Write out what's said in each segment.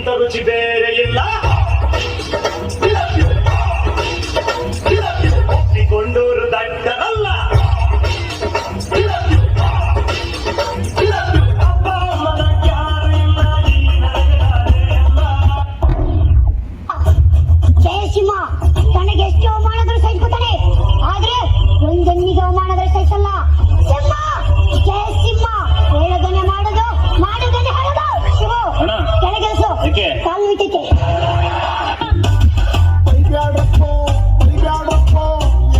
ಇಂಥ ರುಚಿ ಬೇರೆ ಇಲ್ಲ. ಒಪ್ಪಿಕೊಂಡೂರು ದಡ್ಡರಲ್ಲ. ಅಪ್ಪ ಅಮ್ಮನ ಯಾರು ಇಲ್ಲ ಈ ನಗರದಲ್ಲ. ಜಯಸಿಂಹ ತನಗೆ ಎಷ್ಟು ಅವಮಾನಗಳು ಸಹಿಸ್ಕೊತಾನೆ, ಆದ್ರೆ ಒಂದೊಂದಿಗೆ ಅವಮಾನಗಳು ಸಹಿಸಲ್ಲ. ಸಿಂಹ ಜಯಸಿಂಹ ಹೇಳೋದನ್ನೇ ಮಾಡೋದು, ಮಾಡೋದನ್ನೇ ಹೇಳೋದು. ಶಿವು ಕೆಳಗೆಲ್ಸು, ಕಾಲು ಬಿಟ್ಟೈತೆ.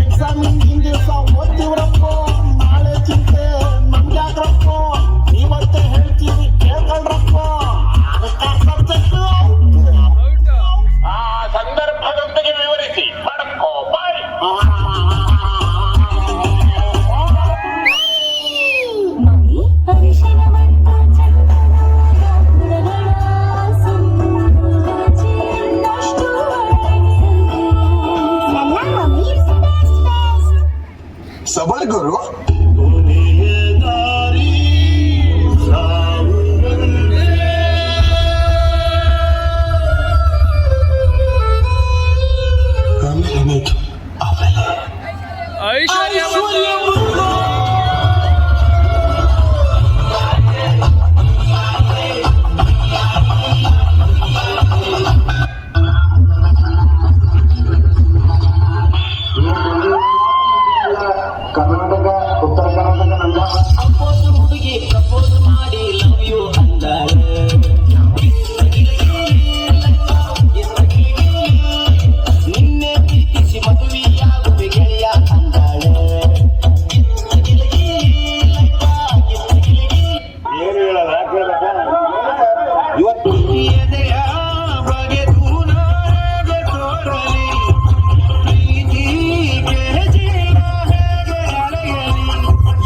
ಎಕ್ಸಾಮಿನ್ ದಿವಸ ಓದ್ತಿವ್ರಪ್ಪ, ನಾಳೆ ಚಿಂತೆ ನಮ್ಗ್ಯಾಕ್ರಪ್ಪ, ಇವತ್ತೇ ಹೇಳ್ತೀವಿ ಕೇಳ್ಕೊಳ್ರಪ್ಪ. ಆ ಸಂದರ್ಭದೊಂದಿಗೆ ವಿವರಿಸಿ ಮಾಡಕ್ಕೋ ಬಾಯ್. ಸಬರ್ ಗುರು ಕರ್ನಾಟಕ, ಉತ್ತರ ಕರ್ನಾಟಕ ನಂದ ಹುಡುಗಿ ಪ್ರಪೋಸ್ ಮಾಡಿ ಲವ್ ಯು ಅಂದಾಳೆ. ನಿನ್ನೆ ಪ್ರೀತಿಸಿ ಮದುವೆಯಾಗುವೆ ಗೆಳೆಯ ಅಂದಾಳೆ. ಏನು ಹೇಳಲ್ಲ, ಇವತ್ತು ಎದೆಯ ಬಗೆದು ನಾಳೆಗೆ ತೋರಲಿ, ಪ್ರೀತಿಗೆ ಜೀವ ಹೇಗೆ ಅಳೆಯಲಿ.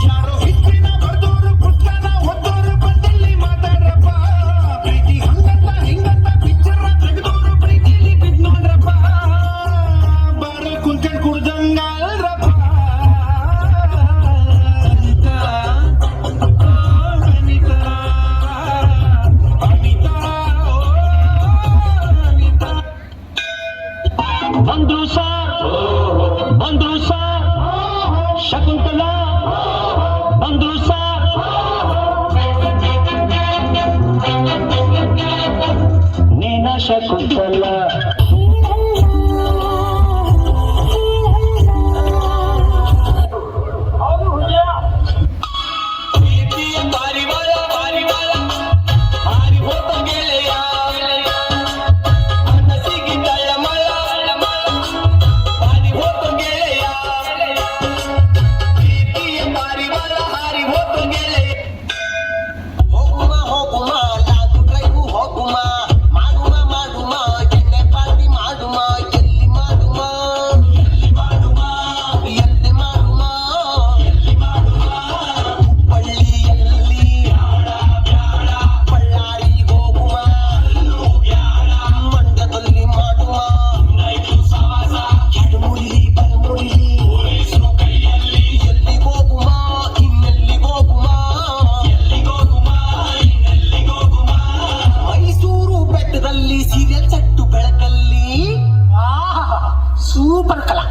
ಯಾರೋ ಹಿತ್ತಿನ ಬರ್ದೋರು ಪುಸ್ತಕ ಓದೋರು ಬಂದಲ್ಲಿ ಮಾತಾಡ್ರಪ್ಪ. ಪ್ರೀತಿ ಹಂಗಂತ ಹಿಂಗಂತ ಪಿಕ್ಚರ್ ತೆಗೆದೋರು ಪ್ರೀತಿಲಿ ಬಿದ್ ನೋಡ್ರಪ್ಪ. ಬಾರೆ ಕುಂತ್ಕೊಂಡ್ ಕುಡ್ದಂಗಲ್ರಪ್ಪ. ಅನಿತಾ, ಅನಿತಾ, ಅನಿತಾ. ಬಂದ್ರು ಸರ್ ಶಕುಂತಲಾ, ಬಂದ್ರು ಸರ್. ನೀನ ಶಕುಂತಲಾ. ಪಾರಿವಾಳ ಪಾರಿವಾಳ ಹಾರಿ ಹೋತ ಗೆಳೆಯ, ಮನಸ್ಸಿಗೆ ತಳಮಳ ಹಾರಿ ಹೋತ ಗೆಳೆಯ. ಪ್ರೀತಿಯ ಪಾರಿವಾಳ ಹಾರಿ ಹೋತ ಗೆಳೆಯ. ಹೋಗುಮ ಹೋಗುಮ ಲಾದು ಡ್ರೈವು ಹೋಗುಮ, ಮಾಡುಮ ಮಾಡುಮ ಎಣ್ಣೆ ಪಾರ್ಟಿ ಮಾಡುಮ. ಎಲ್ಲಿ ಮಾಡುಮ ಎಲ್ಲಿ ಮಾಡುಮ ಎಲ್ಲಿ ಮಾಡುಮ ಎಲ್ಲಿ ಮಾಡುಮ. ಹುಬ್ಬಳ್ಳಿಯಲ್ಲಿ ಬಳ್ಳಾರಿಗೆ ಹೋಗುಮ, ಮಂಡ್ಯದಲ್ಲಿ ಮಾಡುಮ. ಎಡಮುರಿಲಿ ಬಲಮುರಿಲಿ ಎಲ್ಲಿ ಹೋಗುಮ ಇನ್ನೆಲ್ಲಿ ಹೋಗುಮ. ಮೈಸೂರು ಬೆಟ್ಟದಲ್ಲಿ ಸೀರಿಯಲ್ ಸೆಟ್ಟು ಬೆಳಕಲ್ಲಿ ಸೂಪರ್ ಕಲಾ.